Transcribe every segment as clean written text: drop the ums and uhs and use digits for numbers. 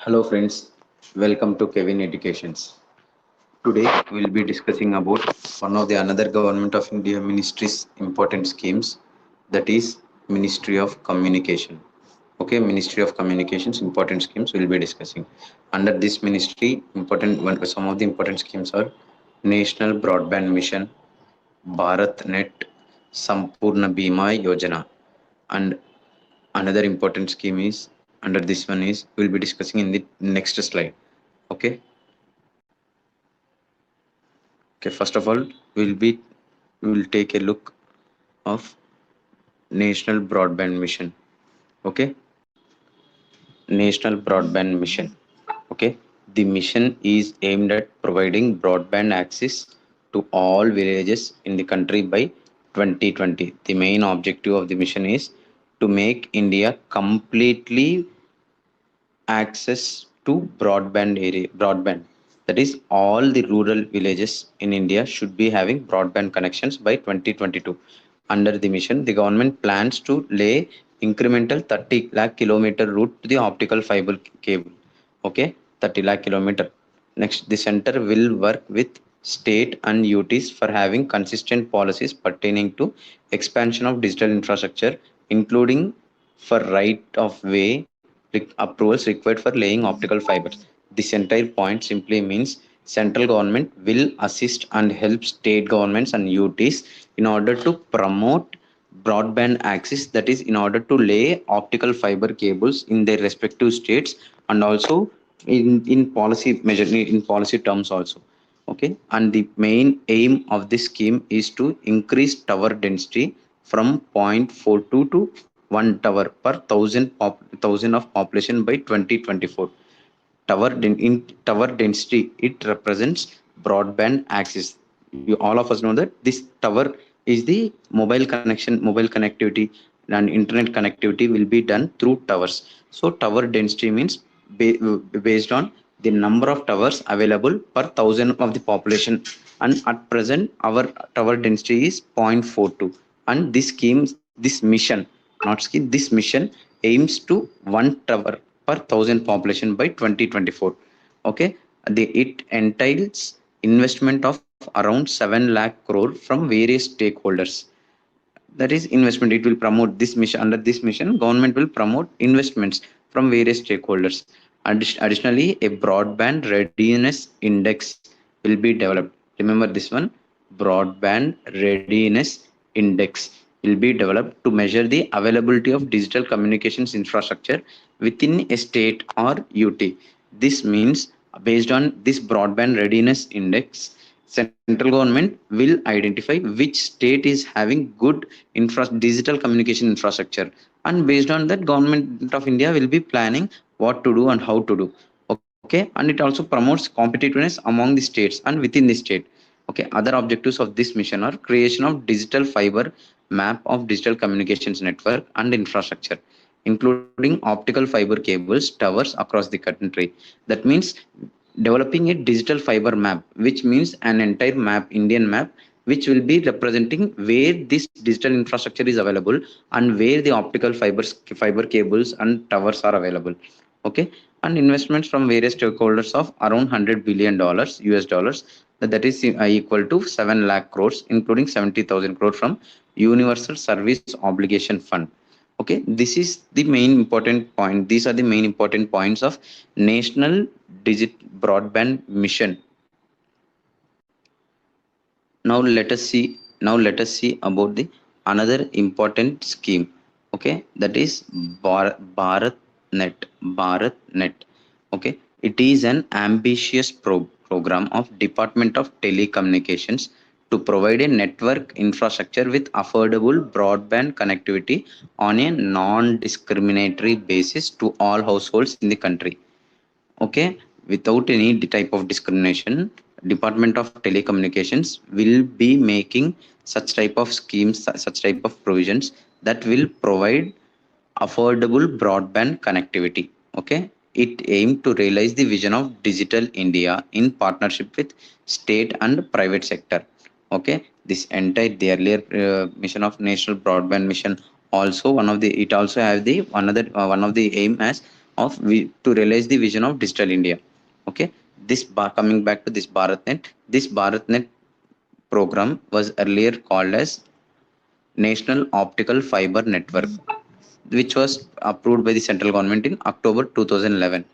Hello friends, welcome to Kevin Educations. Today we will be discussing about one of the another Government of India ministries important schemes, that is Ministry of Communication. Okay, Ministry of Communications important schemes we will be discussing. Under this ministry, some of the important schemes are National Broadband Mission, Bharat Net, Sampurna Bima Yojana, and another important scheme is under this one is we'll be discussing in the next slide. Okay. Okay, first of all, we'll take a look of National Broadband Mission. Okay, National Broadband Mission. Okay, the mission is aimed at providing broadband access to all villages in the country by 2020. The main objective of the mission is to make India completely access to broadband. That is, all the rural villages in India should be having broadband connections by 2022. Under the mission, the government plans to lay incremental 30 lakh kilometer route to the optical fiber cable. Okay, 30 lakh kilometer. Next, the center will work with state and UTs for having consistent policies pertaining to expansion of digital infrastructure, including for right of way approvals required for laying optical fibers. This entire point simply means central government will assist and help state governments and UTs in order to promote broadband access, that is in order to lay optical fiber cables in their respective states, and also in policy measure in policy terms also. Okay, and the main aim of this scheme is to increase tower density from 0.42 to 1 tower per thousand of population by 2024. In tower density, it represents broadband access. All of us know that this tower is the mobile connectivity, and internet connectivity will be done through towers. So tower density means based on the number of towers available per thousand of the population, and at present our tower density is 0.42. And this scheme, this mission, not scheme, this mission aims to 1 tower per thousand population by 2024. Okay, it entails investment of around 7 lakh crore from various stakeholders. That is investment, it will promote this mission. Under this mission, government will promote investments from various stakeholders. Additionally, a broadband readiness index will be developed. Remember this one, broadband readiness index will be developed to measure the availability of digital communications infrastructure within a state or UT. This means based on this broadband readiness index, central government will identify which state is having good digital communication infrastructure, and based on that, government of India will be planning what to do and how to do. Okay, and it also promotes competitiveness among the states and within the state. Okay, other objectives of this mission are creation of digital fiber map of digital communications network and infrastructure, including optical fiber cables towers across the country. That means developing a digital fiber map, which means an entire map, Indian map, which will be representing where this digital infrastructure is available and where the optical fiber cables and towers are available. Okay, and investments from various stakeholders of around $100 billion US dollars, that is equal to 7 lakh crores, including 70,000 crore from Universal Service Obligation Fund. Okay, this is the main important point. These are the main important points of National Digit Broadband Mission. Now let us see about the another important scheme. Okay, that is Bharat Net. Bharat Net. Okay, it is an ambitious program of Department of Telecommunications to provide a network infrastructure with affordable broadband connectivity on a non-discriminatory basis to all households in the country. Okay, without any type of discrimination, Department of Telecommunications will be making such type of schemes, such type of provisions that will provide affordable broadband connectivity. Okay, it aimed to realize the vision of digital India in partnership with state and private sector. Okay, this entire the earlier mission of National Broadband Mission, also one of the, it also have the another one of the aim as to realize the vision of digital India. Okay, coming back to this BharatNet program was earlier called as National Optical Fiber Network, which was approved by the central government in October 2011.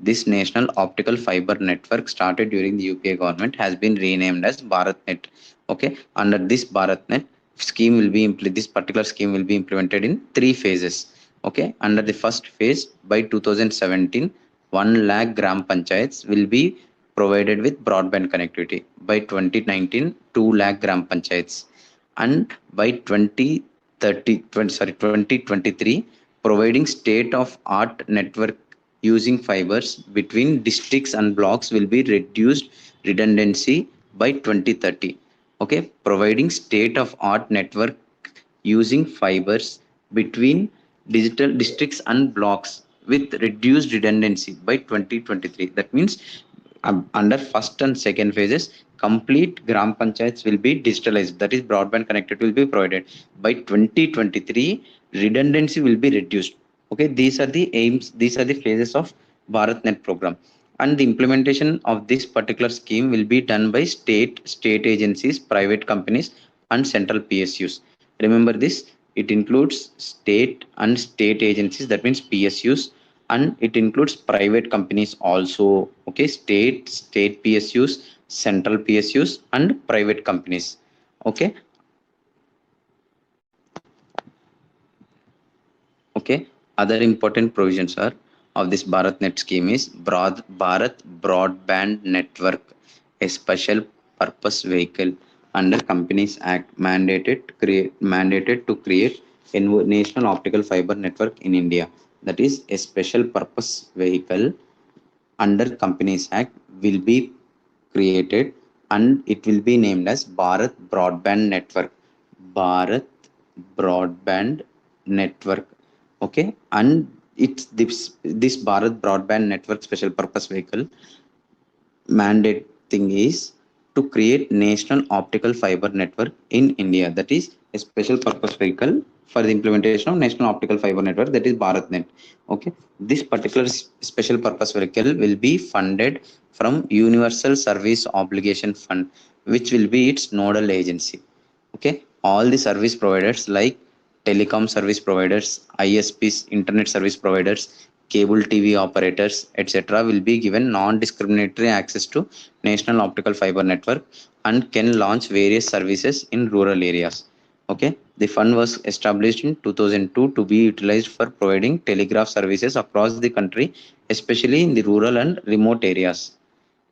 This National Optical Fiber Network, started during the UPA government, has been renamed as BharatNet. Okay, under this BharatNet scheme this particular scheme will be implemented in three phases. Okay, under the first phase, by 2017, 1 lakh gram panchayats will be provided with broadband connectivity. By 2019, 2 lakh gram panchayats, and by 2023, providing state of art network using fibers between districts and blocks will be reduced redundancy by 2030. Okay, providing state of art network using fibers between digital districts and blocks with reduced redundancy by 2023. That means under first and second phases, complete gram panchayats will be digitalized. That is, broadband connectivity will be provided. By 2023, redundancy will be reduced. Okay, these are the aims, these are the phases of BharatNet program. And the implementation of this particular scheme will be done by state agencies, private companies, and central PSUs. Remember this, it includes state agencies, that means PSUs, and it includes private companies also. Okay, state PSUs, central PSUs, and private companies. Okay, okay. Other important provisions are of this BharatNet scheme is Bharat Broadband Network, a special purpose vehicle under Companies Act, mandated to create a national optical fiber network in India. That is, a special purpose vehicle under Companies Act will be created, and it will be named as Bharat Broadband Network. Bharat Broadband Network. Okay, and it's this Bharat Broadband Network special purpose vehicle mandate thing is to create national optical fiber network in India. That is a special purpose vehicle for the implementation of national optical fiber network, that is BharatNet. Okay, this particular special purpose vehicle will be funded from Universal Service Obligation Fund, which will be its nodal agency. Okay, all the service providers like telecom service providers, ISPs, internet service providers, cable TV operators, etc., will be given non-discriminatory access to national optical fiber network and can launch various services in rural areas. Okay, the fund was established in 2002 to be utilized for providing telegraph services across the country, especially in the rural and remote areas.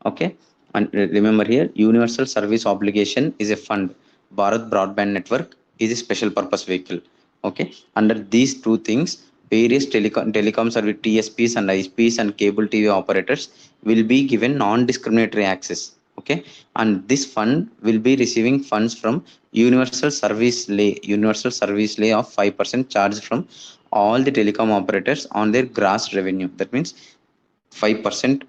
Okay, and remember here, Universal Service Obligation is a fund. Bharat Broadband Network is a special purpose vehicle. Okay, under these two things, various telecom service TSPs and ISPs and cable TV operators will be given non-discriminatory access. Okay, and this fund will be receiving funds from Universal Service Lay of 5% charge from all the telecom operators on their gross revenue. That means 5%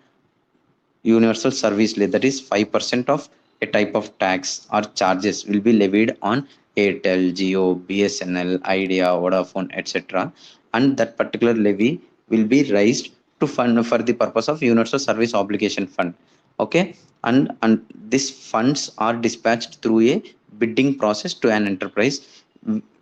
universal service levy, that is 5% of a type of tax or charges will be levied on Airtel, Jio, BSNL, Idea, Vodafone, etc. And that particular levy will be raised to fund for the purpose of Universal Service Obligation Fund. Okay, and these funds are dispatched through a bidding process to an enterprise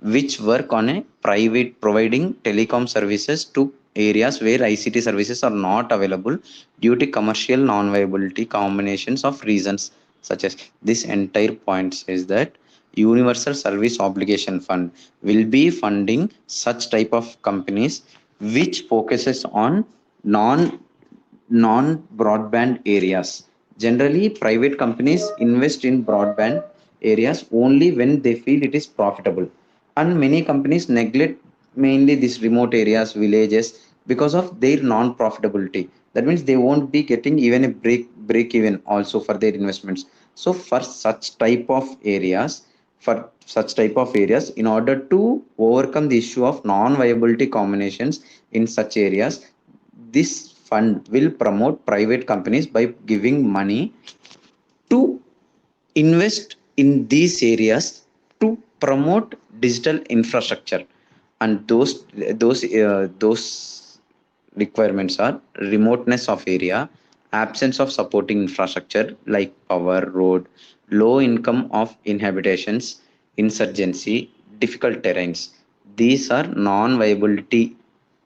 which work on a private providing telecom services to areas where ICT services are not available due to commercial non-viability combinations of reasons, such as this entire point says that Universal Service Obligation Fund will be funding such type of companies which focuses on non broadband areas. Generally, private companies invest in broadband areas only when they feel it is profitable, and many companies neglect mainly these remote areas, villages, because of their non profitability. That means they won't be getting even a break even also for their investments. So for such type of areas, in order to overcome the issue of non viability combinations in such areas, this fund will promote private companies by giving money to invest in these areas to promote digital infrastructure, and those requirements are remoteness of area, absence of supporting infrastructure like power, road, low income of inhabitations, insurgency, difficult terrains. These are non-viability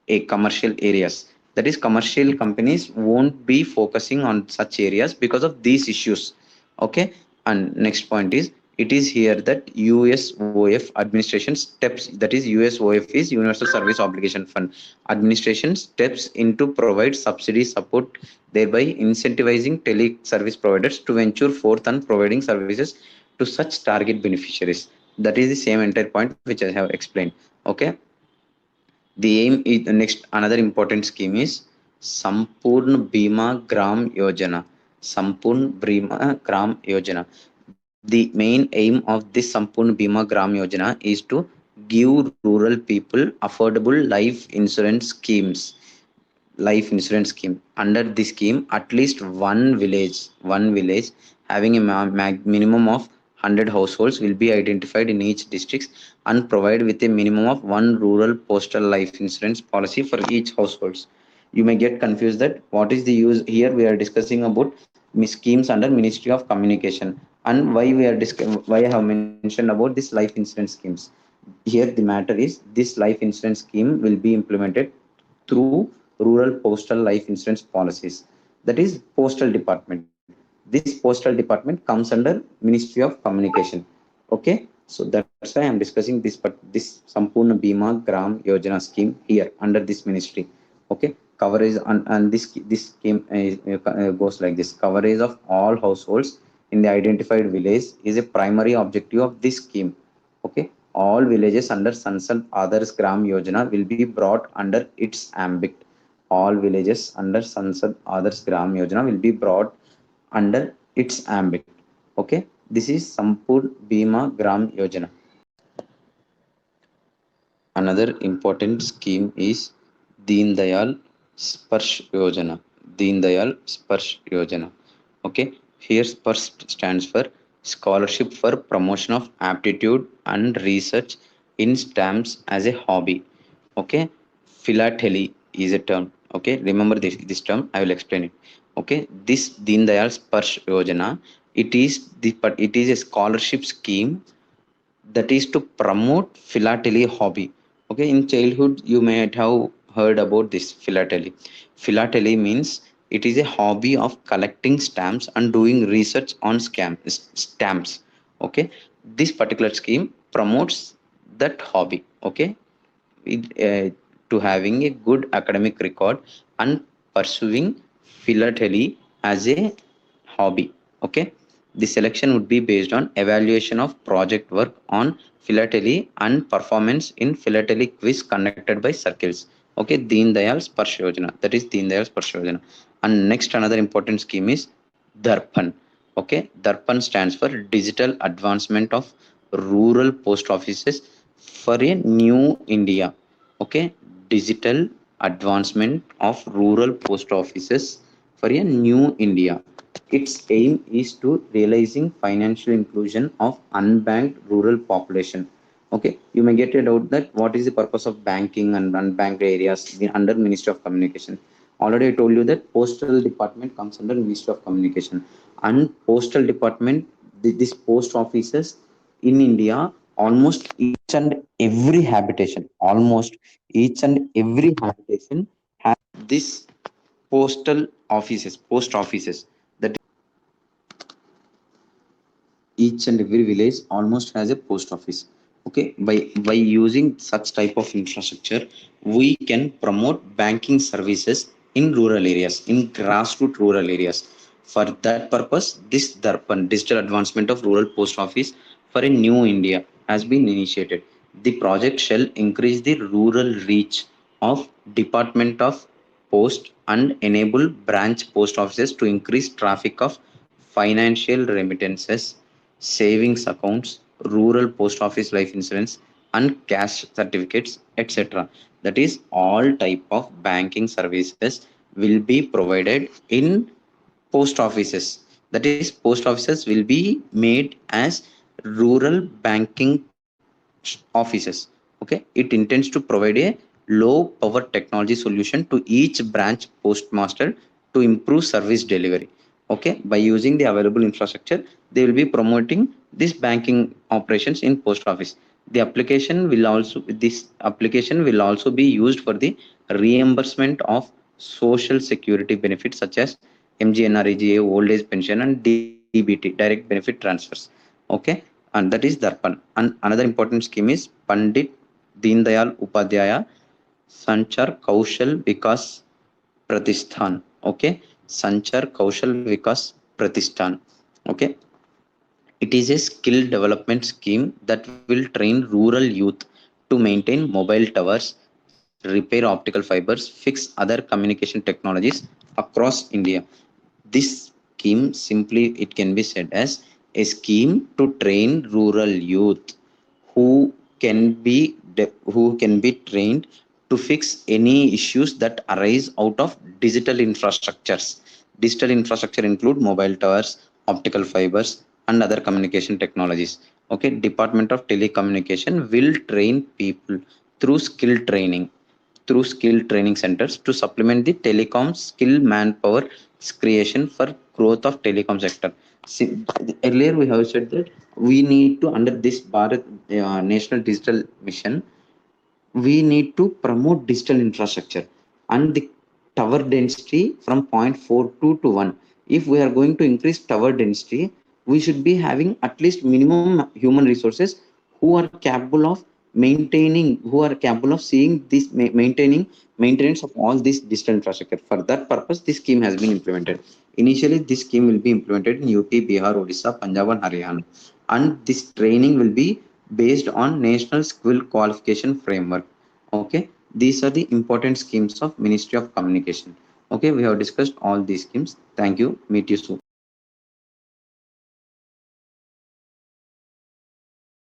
a commercial areas. That is, commercial companies won't be focusing on such areas because of these issues. Okay, and next point is, it is here that USOF administration steps, that is USOF is Universal Service Obligation Fund, administration steps into provide subsidy support, thereby incentivizing tele service providers to venture forth and providing services to such target beneficiaries. That is the same entire point which I have explained. Okay, the aim is the next another important scheme is Sampurn Bima Gram Yojana. Sampurn Bima Gram Yojana. The main aim of this Sampurn Bima Gram Yojana is to give rural people affordable life insurance scheme. Under this scheme, at least one village having a minimum of 100 households will be identified in each district and provide with a minimum of one rural postal life insurance policy for each households. You may get confused that what is the use. Here we are discussing about schemes under Ministry of Communication, and why I have mentioned about this life insurance schemes. Here the matter is, this life insurance scheme will be implemented through rural postal life insurance policies, that is postal department. This postal department comes under Ministry of Communication. Okay, so that's why I'm discussing this Sampurna Bima Gram Yojana scheme here under this ministry. Okay, coverage, and this scheme goes like this: coverage of all households in the identified village is a primary objective of this scheme. Okay, all villages under Sansad Adarsh Gram Yojana will be brought under its ambit. All villages under Sansad Adarsh Gram Yojana will be brought under its ambit. Okay, this is Sampur Bima Gram Yojana. Another important scheme is Deen Dayal Sparsh Yojana. Deen Dayal Sparsh Yojana. Okay, here Sparsh stands for Scholarship for Promotion of Aptitude and Research in Stamps as a Hobby. Okay, philately is a term. Okay, remember this term. I will explain it. Okay, this Deen Dayal Sparsh Yojana. It is a scholarship scheme that is to promote philately hobby. Okay, in childhood you might have heard about this philately. Philately means it is a hobby of collecting stamps and doing research on stamps. Okay, this particular scheme promotes that hobby. Okay, to having a good academic record and pursuing philately as a hobby. Okay, the selection would be based on evaluation of project work on philately and performance in philately quiz conducted by circles. Okay, Deen Dayal Sparsh Yojana, that is Deen Dayal Sparsh Yojana. And next another important scheme is Darpan. Okay, Darpan stands for Digital Advancement of Rural Post Offices for a New India. Okay, digital advancement of rural post offices for a new India. Its aim is to realizing financial inclusion of unbanked rural population. Okay, you may get a doubt that what is the purpose of banking and unbanked areas under Ministry of Communication. Already I told you that postal department comes under Ministry of Communication, and postal department, this post offices in India, almost each and every habitation, almost each and every habitation has this post offices. That each and every village almost has a post office. Okay, by using such type of infrastructure, we can promote banking services in rural areas, in grassroots rural areas. For that purpose, this Darpan, Digital Advancement of Rural Post Office for a New India, has been initiated. The project shall increase the rural reach of Department of Post and enable branch post offices to increase traffic of financial remittances, savings accounts, rural post office life insurance, and cash certificates, etc. That is, all type of banking services will be provided in post offices. That is, post offices will be made as rural banking offices. Okay, it intends to provide a low power technology solution to each branch postmaster to improve service delivery. Okay, by using the available infrastructure, they will be promoting this banking operations in post office. This application will also be used for the reimbursement of social security benefits such as MGNREGA, old age pension, and DBT, direct benefit transfers. Okay, and that is Darpan. And another important scheme is Pandit Deen Dayal Upadhyaya Sanchar Kaushal Vikas Pratishthan. Okay, Sanchar Kaushal Vikas Pratishthan. Okay, it is a skill development scheme that will train rural youth to maintain mobile towers, repair optical fibers, fix other communication technologies across India. This scheme simply it can be said as a scheme to train rural youth who who can be trained to fix any issues that arise out of digital infrastructures. Digital infrastructure include mobile towers, optical fibers, and other communication technologies. Okay, Department of Telecommunication will train people through skill training centers to supplement the telecom skill manpower creation for growth of telecom sector. See, earlier we have said that we need to under this Bharat National Digital Mission, we need to promote digital infrastructure and the tower density from 0.42 to 1. If we are going to increase tower density, we should be having at least minimum human resources who are capable of who are capable of seeing this maintaining maintenance of all this digital infrastructure. For that purpose, this scheme has been implemented. Initially, this scheme will be implemented in UP, Bihar, Odisha, Punjab, and Haryana, and this training will be based on national skill qualification framework. Okay, these are the important schemes of Ministry of Communication. Okay, we have discussed all these schemes. Thank you, meet you soon.